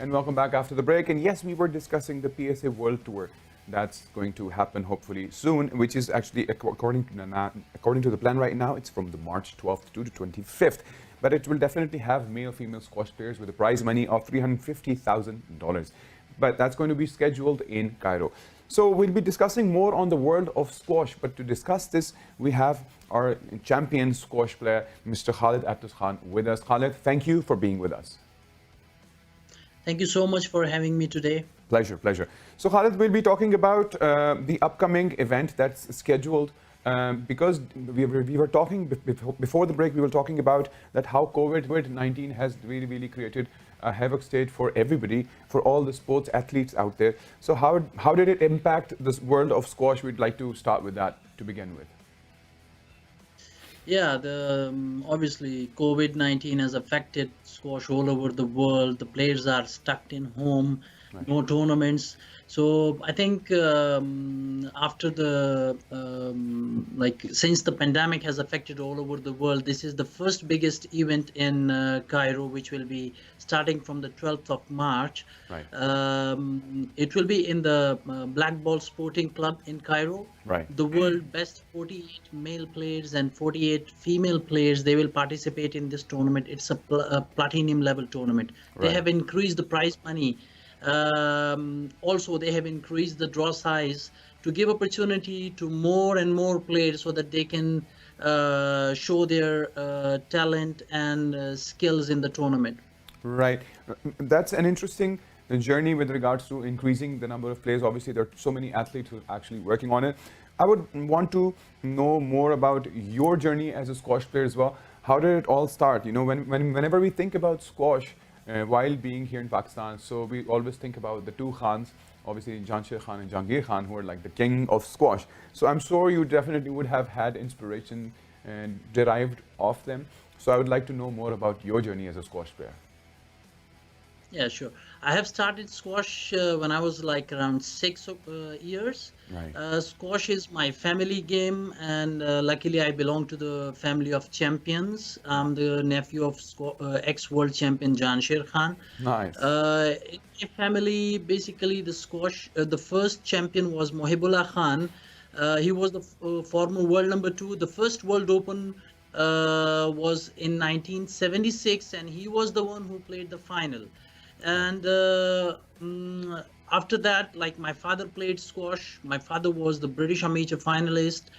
and welcome back after the break. And yes, we were discussing the PSA World Tour that's going to happen hopefully soon, which is actually according to the plan right now. It's from the March 12th to the 25th, but it will definitely have male-female squash players with a prize money of $350,000. But that's going to be scheduled in Cairo. So we'll be discussing more on the world of squash, but to discuss this, we have our champion squash player, Mr. Khalid with us. Khalid, thank you for being with us. Thank you so much for having me today. Pleasure, pleasure. So Khalid, we'll be talking about the upcoming event that's scheduled because we were talking before the break, we were talking about that how COVID-19 has really created a havoc state for everybody, for all the sports athletes out there. So how did it impact this world of squash? We'd like to start with that to begin with. Yeah, obviously COVID-19 has affected squash all over the world. The players are stuck in home, Right. no tournaments. So I think after the since the pandemic has affected all over the world, this is the first biggest event in Cairo, which will be starting from the 12th of March. Right. It will be in the Black Ball Sporting Club in Cairo. Right. The world best 48 male players and 48 female players, they will participate in this tournament. It's a platinum level tournament. They Right. have increased the prize money. Also, they have increased the draw size to give opportunity to more and more players so that they can show their talent and skills in the tournament. Right. That's an interesting journey with regards to increasing the number of players. Obviously, there are so many athletes who are actually working on it. I would want to know more about your journey as a squash player as well. How did it all start? You know, whenever we think about squash, while being here in Pakistan, so we always think about the two Khans, obviously Jansher Khan and Jahangir Khan, who are like the king of squash. So I'm sure you definitely would have had inspiration derived off them. So I would like to know more about your journey as a squash player. Yeah, sure. I have started squash when I was like around 6 years. Right. Squash is my family game, and luckily I belong to the family of champions. I'm the nephew of ex-world champion Jansher Khan. Nice. In my family, basically the squash, the first champion was Mohibullah Khan. He was the former world number 2. The first World Open was in 1976, and he was the one who played the final. And after that, like my father played squash. My father was the British amateur finalist.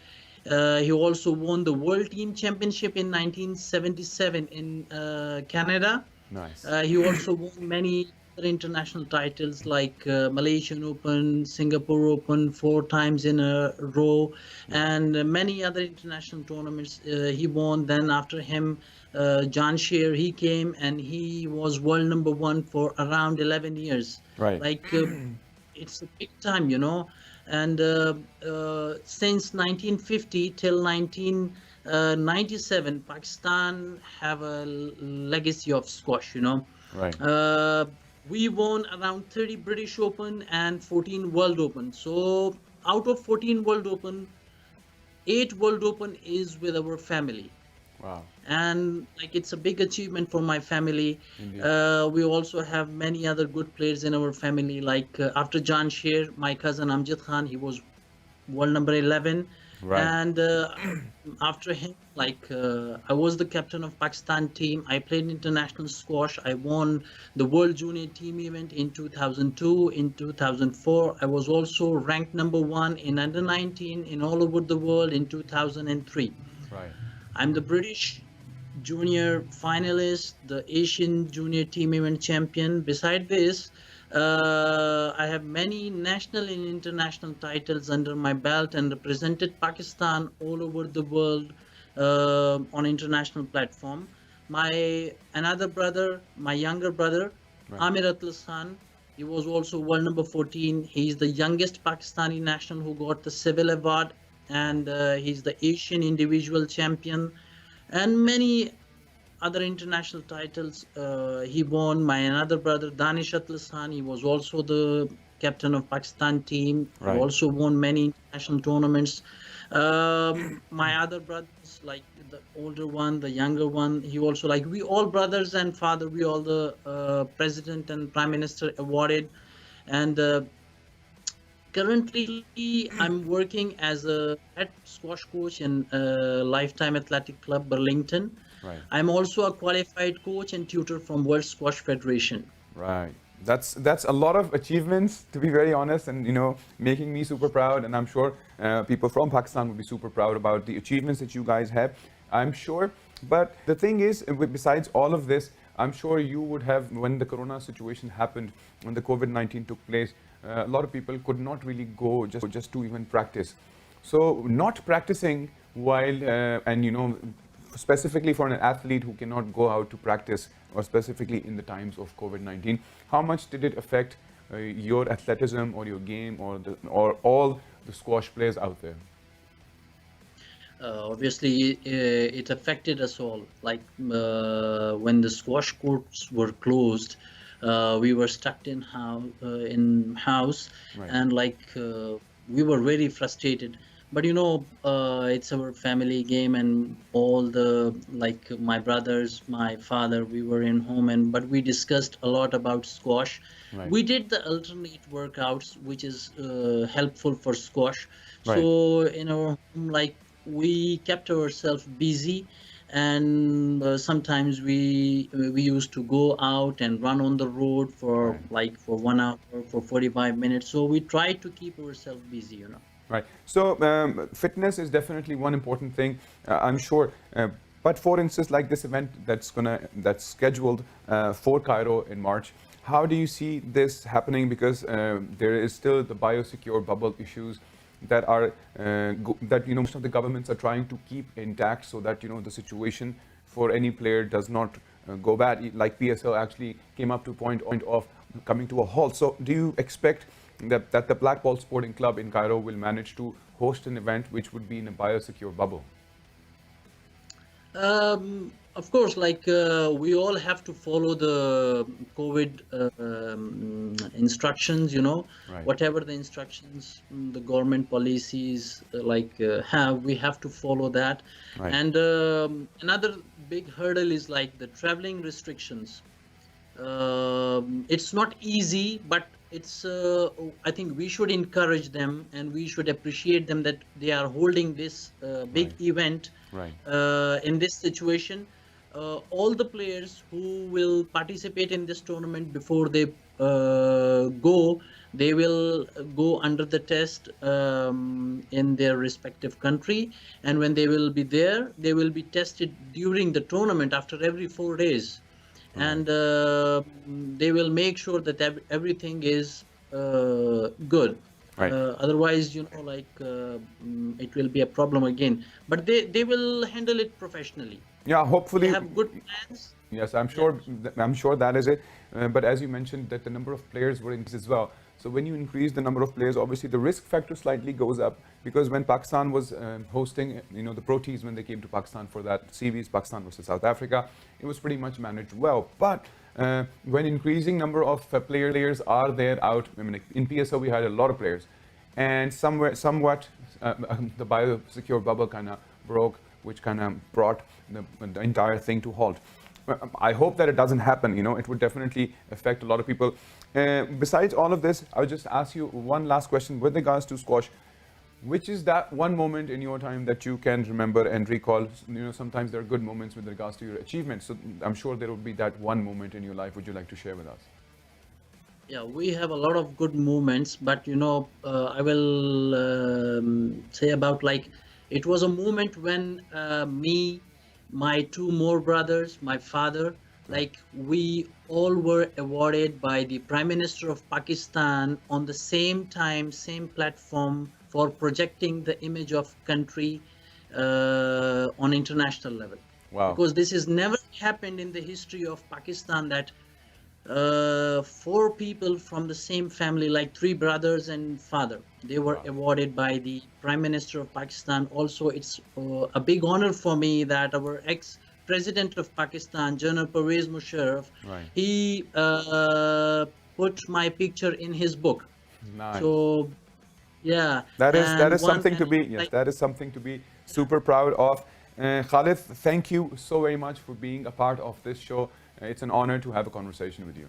He also won the World Team Championship in 1977 in Canada. Nice. He also won many other international titles like Malaysian Open, Singapore Open 4 times in a row, and many other international tournaments he won. Then after him, Jansher, he came and he was world number 1 for around 11 years. Right. Like it's a big time, you know. And since 1950 till 1997, Pakistan have a legacy of squash, you know. Right. We won around 30 British Open and 14 World Open. So out of 14 World Open, 8 World Open is with our family. Wow. And like it's a big achievement for my family. Indeed. We also have many other good players in our family. Like after Jansher, my cousin Amjad Khan, he was world number 11. Right. And after him, like I was the captain of Pakistan team. I played international squash. I won the World Junior Team event in 2002. In 2004, I was also ranked number 1 in under 19 in all over the world in 2003. Right. I'm the British junior finalist, the Asian junior team event champion. Beside this, I have many national and international titles under my belt and represented Pakistan all over the world on international platform. My another brother, my younger brother, Right. khalidatlaskhan, he was also world number 14. He's the youngest Pakistani national who got the civil award, and he's the Asian individual champion, and many other international titles he won. My another brother Indus, he was also the captain of Pakistan team. Right. He also won many international tournaments. My other brothers, like the older one, the younger one, he also like we all brothers and father, we all the president and prime minister awarded. And currently, I'm working as a head squash coach in Lifetime Athletic Club Burlington. Right. I'm also a qualified coach and tutor from World Squash Federation. Right. That's a lot of achievements, to be very honest, and making me super proud. And I'm sure people from Pakistan would be super proud about the achievements that you guys have. I'm sure. But the thing is, besides all of this, I'm sure you would have, when the Corona situation happened, when the COVID-19 took place, a lot of people could not really go just to even practice. So not practicing while, and specifically for an athlete who cannot go out to practice, or specifically in the times of COVID-19, how much did it affect your athleticism or your game or all the squash players out there? Obviously, it affected us all. Like when the squash courts were closed, we were stuck in house, Right. and like we were very frustrated. But it's our family game, and all the like my brothers, my father, we were in home, and but we discussed a lot about squash. Right. We did the alternate workouts, which is helpful for squash. Right. So in our home, like we kept ourselves busy, and sometimes we used to go out and run on the road for Right. like for 1 hour, for 45 minutes. So we try to keep ourselves busy. Right. So fitness is definitely one important thing, I'm sure. But for instance, like this event that's scheduled for Cairo in March, how do you see this happening? Because there is still the biosecure bubble issues that are that most of the governments are trying to keep intact, so that the situation for any player does not go bad. Like PSL actually came up to a point of coming to a halt. So do you expect that the Black Ball Sporting Club in Cairo will manage to host an event which would be in a biosecure bubble? Of course, like we all have to follow the COVID instructions. Right. Whatever the instructions, the government policies have, we have to follow that. Right. And another big hurdle is like the traveling restrictions. It's not easy, but it's I think we should encourage them, and we should appreciate them that they are holding this big Right. event Right. in this situation. All the players who will participate in this tournament, before they go, they will go under the test in their respective country, and when they will be there, they will be tested during the tournament after every 4 days. And they will make sure that everything is good. Right. Otherwise, it will be a problem again. But they will handle it professionally. Yeah, They hopefully. have good plans. Yes, I'm Yeah. sure. I'm sure that is it. But as you mentioned, that the number of players were increased as well. So when you increase the number of players, obviously the risk factor slightly goes up, because when Pakistan was hosting, the Pro Ts, when they came to Pakistan for that series, Pakistan versus South Africa, it was pretty much managed well. But when increasing number of players are there out, I mean, in PSL we had a lot of players, and somewhat the biosecure bubble kind of broke, which kind of brought the entire thing to halt. I hope that it doesn't happen. It would definitely affect a lot of people. Besides all of this, I would just ask you one last question with regards to squash. Which is that one moment in your time that you can remember and recall? Sometimes there are good moments with regards to your achievements. So I'm sure there will be that one moment in your life. Would you like to share with us? Yeah, we have a lot of good moments, but I will say about like it was a moment when me, my two more brothers, my father, Right. like we all were awarded by the Prime Minister of Pakistan on the same time, same platform for projecting the image of country on international level. Wow. Because this has never happened in the history of Pakistan, that four people from the same family, like three brothers and father, they were Wow. awarded by the Prime Minister of Pakistan. Also, it's a big honor for me that our ex-president of Pakistan, General Pervez Musharraf, Right. he put my picture in his book. Nice. So Yeah, That and is one something to and be, yes, like that is something to be super proud of. Khalid, thank you so very much for being a part of this show. It's an honor to have a conversation with you.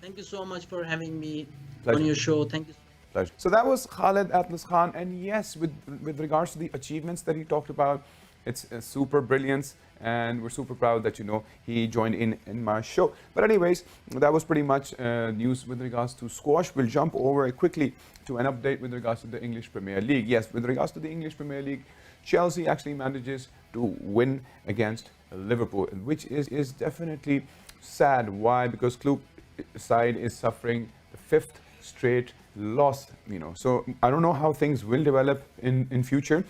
thank you so much for having me on Pleasure. your show. Thank you. Pleasure. So that was Khalid, and yes, with regards to the achievements that he talked about, it's a super brilliance, and we're super proud that he joined in my show. But anyways, that was pretty much news with regards to squash. We'll jump over quickly to an update with regards to the English Premier League. Yes, with regards to the English Premier League, Chelsea actually manages to win against Liverpool, which is definitely sad. Why? Because club side is suffering the fifth straight loss. So I don't know how things will develop in future,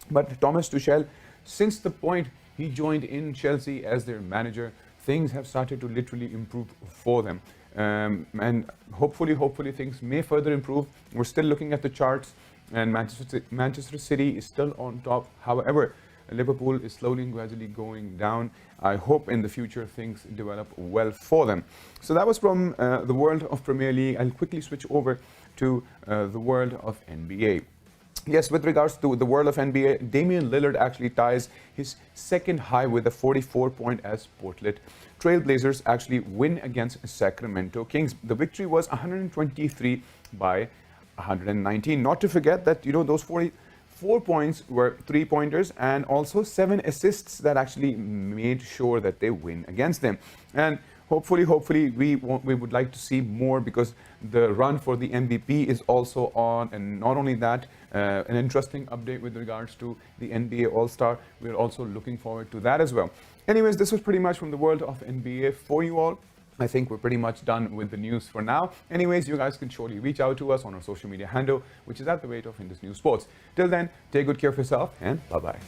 but Thomas Tuchel, since the point he joined in Chelsea as their manager, things have started to literally improve for them. And hopefully things may further improve. We're still looking at the charts, and Manchester City is still on top. However, Liverpool is slowly and gradually going down. I hope in the future things develop well for them. So that was from the world of Premier League. I'll quickly switch over to the world of NBA. Yes, with regards to the world of NBA, Damian Lillard actually ties his second high with a 44-point as Portland Trailblazers actually win against Sacramento Kings. The victory was 123 by 119. Not to forget that, those 44 points were three-pointers and also 7 assists that actually made sure that they win against them. And hopefully we would like to see more, because the run for the MVP is also on. And not only that, an interesting update with regards to the NBA All-Star. We're also looking forward to that as well. Anyways, this was pretty much from the world of NBA for you all. I think we're pretty much done with the news for now. Anyways, you guys can surely reach out to us on our social media handle, which is @the rate of Indus News Sports. Till then, take good care of yourself, and bye-bye.